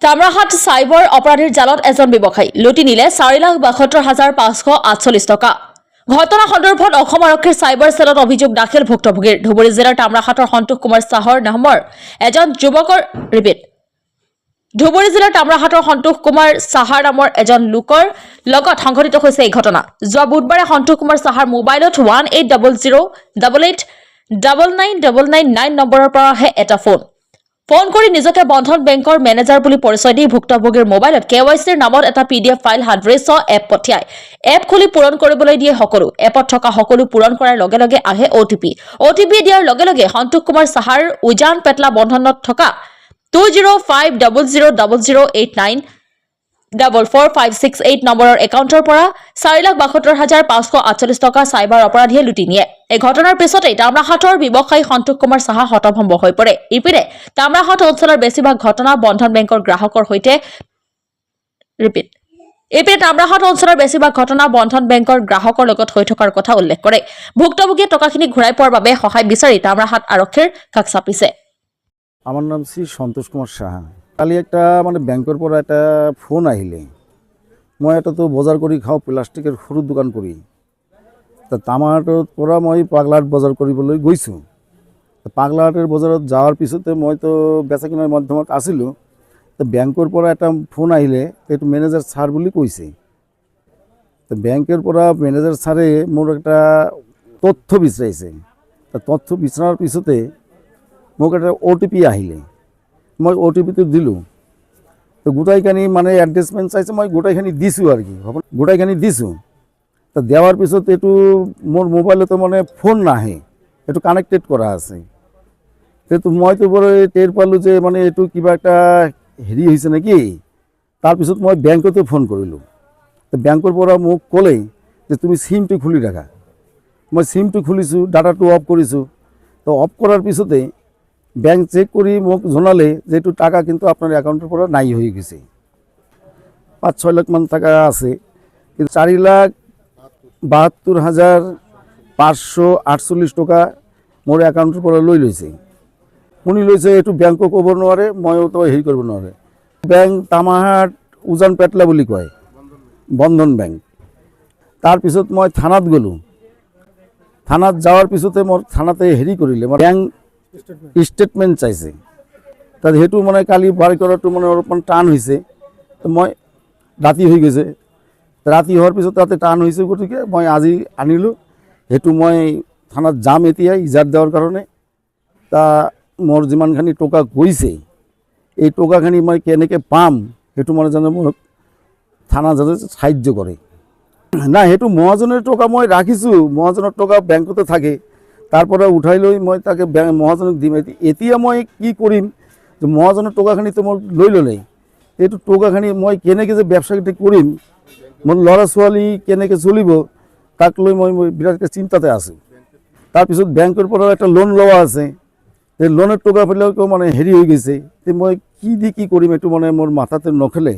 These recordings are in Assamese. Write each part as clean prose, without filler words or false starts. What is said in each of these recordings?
কামৰাহাট চাইবাৰ অপৰাধীৰ জালত এজন ব্যৱসায়ী লুটি নিলে 4,72,548 টকা। ঘটনা সন্দৰ্ভত অসম আৰক্ষীৰ চাইবাৰ সেলত অভিযোগ দাখিল ভুক্তভোগীৰ। ধুবুৰী জিলাৰ কামৰাহাটৰ সন্তোষ কুমাৰ চাহৰ নামৰ এজন যুৱকৰ ধুবুৰী জিলাৰ কামৰাহাটৰ সন্তোষ কুমাৰ চাহাৰ নামৰ এজন লোকৰ লগত সংঘটিত হৈছে এই ঘটনা। যোৱা বুধবাৰে সন্তোষ কুমাৰ চাহাৰ মোবাইলত 1800889999 নম্বৰৰ পৰা আহে এটা ফোন কৰি নিজকে বন্ধন বেংকৰ মেনেজাৰ বুলি পৰিচয় দি ভুক্তভোগীৰ মোবাইলত কেৱাইচিৰ নামত এটা PDF ফাইল সাদৃশ্য এপ পঠিয়ায়। এপ খুলি পূৰণ কৰিবলৈ দিয়ে সকলো। এপত থকা সকলো পূৰণ কৰাৰ লগে লগে আহে OTP দিয়াৰ লগে লগে সন্তোষ কুমাৰ চাহাৰ উজান পেটলা বন্ধনত থকা 205000894456 নম্বৰৰ একাউণ্টৰ পৰা 4,72,548 টকা চাইবাৰ অপৰাধীয়ে লুটি নিয়ে। এই ঘটনাৰ পিছতে কামৰাহাটৰ ব্যৱসায়ী সন্তোষ কুমাৰ চাহা হতভম্ব হৈ পৰে। ইপিনে কামৰাহাট অঞ্চলৰ বেছিভাগ ঘটনা বন্ধন বেংকৰ গ্ৰাহকৰ লগত হৈ থকাৰ কথা উল্লেখ কৰে। ভুক্তভোগীয়ে টকাখিনি ঘূৰাই পোৱাৰ বাবে সহায় বিচাৰি কামৰাহাট আৰক্ষীৰ কাষ চাপিছে। আমার নাম শ্রী সন্তোষ কুমার সাহা। কালি একটা মানে ব্যাংকের পর একটা ফোন আহিলে, মই এটা তো বজাৰ কৰি খাওঁ, প্লাষ্টিকেৰ সৰু দোকান কৰি। তো তামাহাটৰ পৰা মই পাগলাহাট বজাৰ কৰিবলৈ গৈছোঁ। পাগলাহাটেৰ বজাৰত যাওয়াৰ পিছতে মই তো বেচা কিনাৰ মাধ্যমত আছিলোঁ। তো ব্যাংকেৰ পৰা একটা ফোন আহিলে, এইটো মেনেজাৰ ছাৰ বুলি কৈছে। তো ব্যাংকেৰ পৰা মেনেজাৰ ছাৰে মোৰ একটা তথ্য বিচাৰিছে। তো তথ্য বিচাৰাৰ পিছতে মোক একটা OTP আহিলে, মই OTPটো দিলোঁ। তো গোটাইখানি মানে এডজাষ্টমেণ্ট চাইছে, মই গোটাইখানি দিছোঁ আৰু কি গোটাইখানি দিছোঁ। তো দেওয়াৰ পিছত এইটো মোৰ মোবাইলতো মানে ফোন নাহে, এইটো কানেক্টেড কৰা আছে। তো মইতো বাৰু টেৰ পালোঁ যে মানে এইটো কিবা একটা হেৰি হৈছে নেকি। তাৰপিছত মই বেংকতো ফোন কৰিলোঁ। তো বেংকৰ পৰা মোক ক'লে যে তুমি সিমটো খুলি ৰাখা। মই সিমটো খুলিছোঁ, ডাটাটো অফ কৰিছোঁ। তো অফ কৰাৰ পিছতে ব্যাংক চেক কৰি মোক জনালে যে এইটো টাকা কিন্তু আপনাৰ একাউন্টেৰ পৰা নাই হয়ে গেছে। 5-6 লাখ মান টাকা আছে, কিন্তু 4,72,548 টকা মোৰ একাউন্টেৰ পৰা লৈ লৈছে। শুনি লৈছে, এইটো বেংকো ক'ব নোৱাৰে, ময়ো তো হেৰি কৰিব নোৱাৰে। বেংক তামাহাট উজান পেটলা বুলি কয়, বন্ধন বেংক। তাৰপিছত মই থানাত গ'লোঁ। থানাত যাওয়াৰ পিছতে মোৰ থানাতে হেৰি কৰিলে, বেংক স্টেটমেন্ট চাইছে। তাত সেইটো মানে কালি বাৰ কৰাটো মানে অলপমান টান হৈছে। তো মই ৰাতি হৈ গৈছে, ৰাতি হোৱাৰ পিছত তাতে টান হৈছে, গতিকে মই আজি আনিলোঁ। সেইটো মই থানাত যাম এতিয়া ইজাৰ দেওয়াৰ কাৰণে। তা মোৰ যিমানখিনি টকা গৈছে, এই টকাখিনি মই কেনেকৈ পাম সেইটো মানে জানে মোক থানা যাতে সাহায্য কৰে। না, সেইটো মহাজনেৰ টকা মই ৰাখিছোঁ, মহাজনেৰ টকা বেংকতে থাকে। তাৰপৰে উঠাই লৈ মই তাকে মহাজনক দিম। এতিয়া মই কি কৰিম যে মহাজনের টকাখিনি তো মই লৈ ল'লে, এইটো টকাখিনি মই কেনেকৈ যে ব্যৱসায়টো কৰিম, মোৰ ল'ৰা ছোৱালী কেনেকৈ চলিব, তাক লৈ মই বিৰাট চিন্তাতে আছোঁ। তাৰপিছত বেংকৰ পৰা একটা লোন লোৱা আছে, এই লোনেৰ টকাবিলাকো মানে হেৰি হৈ গৈছে। মই কি কৰিম এইটো মানে মোৰ মাথাতে নখেলে।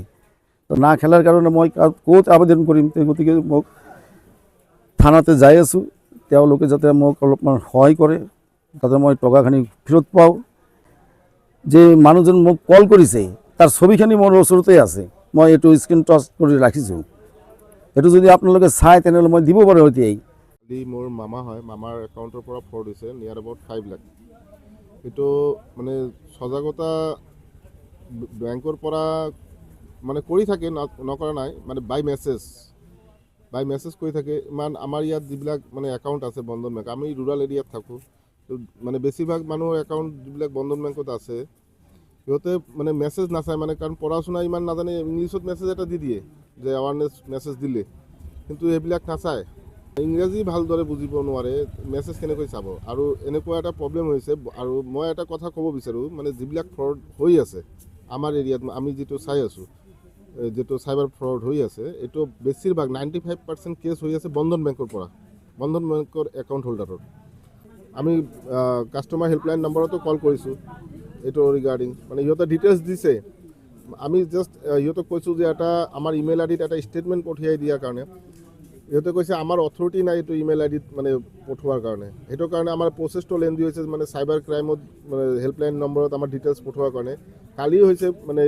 তো না খেলাৰ কাৰণে মই ক'ত আবেদন কৰিম, গতিকে মোক থানাতে যাই আছোঁ। তেওঁলোকে যাতে মোক অলপমান সহায় কৰে, যাতে মই টকাখিনি ফেৰত পাওঁ। যে মানুহজন মোক কল কৰিছে, তাৰ ছবিখিনি মোৰ ওচৰতে আছে, মই এইটো স্ক্ৰীন টাচ কৰি ৰাখিছোঁ। এইটো যদি আপোনালোকে চায় তেনেহ'লে মই দিব পাৰোঁ এতিয়াই। মোৰ মামা হয়, মামাৰ একাউণ্টৰ পৰা ফ্ৰড হৈছে নিয়াৰ এবাউট 5 লাখ। এইটো মানে সজাগতা বেংকৰ পৰা মানে কৰি থাকে, নকৰা নাই, মানে বাই মেছেজ কৰি থাকে। ইমান আমাৰ ইয়াত যিবিলাক মানে একাউণ্ট আছে বন্ধন বেংক, আমি ৰুৰাল এৰিয়াত থাকোঁ, মানে বেছিভাগ মানুহৰ একাউণ্ট যিবিলাক বন্ধন বেংকত আছে, সিহঁতে মানে মেছেজ নাচায়, মানে কাৰণ পঢ়া শুনা ইমান নাজানে। ইংলিছত মেছেজ এটা দি দিয়ে যে এৱাৰনেছ মেছেজ দিলে, কিন্তু এইবিলাক নাচায়। ইংৰাজী ভালদৰে বুজিব নোৱাৰে, মেছেজ কেনেকৈ চাব। আৰু এনেকুৱা এটা প্ৰব্লেম হৈছে। আৰু মই এটা কথা ক'ব বিচাৰোঁ, মানে যিবিলাক ফ্ৰড হৈ আছে আমাৰ এৰিয়াত, আমি যিটো চাই আছোঁ, যেটো সাইবাৰ ফ্ৰড হৈ আছে, এইটো বেছিভাগ 95% কেছ হৈ আছে বন্ধন বেংকৰ পৰা, বন্ধন বেংকৰ একাউণ্ট হোল্ডাৰৰ। আমি কাষ্টমাৰ হেল্পলাইন নম্বৰতো কল কৰিছোঁ এইটো ৰিগাৰ্ডিং, মানে সিহঁতে ডিটেইলছ দিছে। আমি জাষ্ট সিহঁতক কৈছোঁ যে এটা আমাৰ ইমেইল আইডিত এটা ষ্টেটমেণ্ট পঠিয়াই দিয়াৰ কাৰণে। সিহঁতে কৈছে আমাৰ অথৰিটি নাই এইটো ইমেইল আইডিত মানে পঠোৱাৰ কাৰণে। সেইটো কাৰণে আমাৰ প্ৰচেছটো লেন্দি হৈছে, মানে চাইবাৰ ক্ৰাইমত মানে হেল্পলাইন নম্বৰত আমাৰ ডিটেইলছ পঠোৱাৰ কাৰণে। কালি হৈছে মানে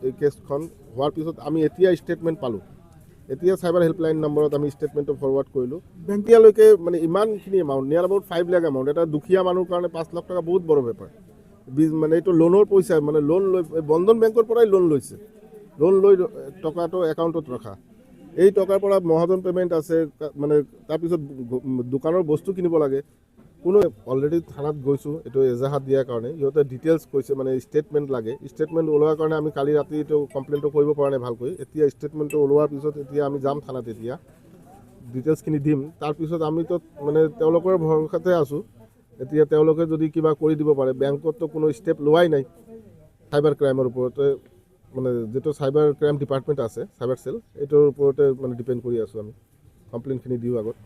এই কেছখন হোৱাৰ পিছত আমি এতিয়া ষ্টেটমেণ্ট পালোঁ। এতিয়া চাইবাৰ হেল্পলাইন নম্বৰত আমি ষ্টেটমেণ্টটো ফৰৱাৰ্ড কৰিলোঁ। এতিয়ালৈকে মানে ইমানখিনি এমাউণ্ট নিয়াৰ এবাউট 5 লাখ এমাউণ্ট, এটা দুখীয়া মানুহৰ কাৰণে 5 লাখ টকা বহুত বড় বেপাৰ। মানে এইটো লোনৰ পইচা, মানে লোন লৈ বন্ধন বেংকৰ পৰাই লোন লৈছে, লোন লৈ টকাটো একাউণ্টত ৰখা। এই টকাৰ পৰা মহাজন পে'মেণ্ট আছে, মানে তাৰপিছত দোকানৰ বস্তু কিনিব লাগে। কোনো অলৰেডি থানাত গৈছোঁ এইটো এজাহাত দিয়াৰ কাৰণে, সিহঁতে ডিটেইলছ কৈছে, মানে ষ্টেটমেণ্ট লাগে। ষ্টেটমেণ্ট ওলোৱাৰ কাৰণে আমি কালি ৰাতি এইটো কমপ্লেইনটো কৰিব পৰা নাই ভালকৈ। এতিয়া ষ্টেটমেণ্টটো ওলোৱাৰ পিছত এতিয়া আমি যাম থানাত, এতিয়া ডিটেইলছখিনি দিম। তাৰপিছত আমিতো মানে তেওঁলোকৰ ভৰসাতে আছোঁ। এতিয়া তেওঁলোকে যদি কিবা কৰি দিব পাৰে, বেংকততো কোনো ষ্টেপ লোৱাই নাই চাইবাৰ ক্ৰাইমৰ ওপৰতে, মানে যিটো চাইবাৰ ক্ৰাইম ডিপাৰ্টমেণ্ট আছে চাইবাৰ চেল, এইটোৰ ওপৰতে মানে ডিপেণ্ড কৰি আছোঁ আমি। কমপ্লেইনখিনি দিওঁ আগত।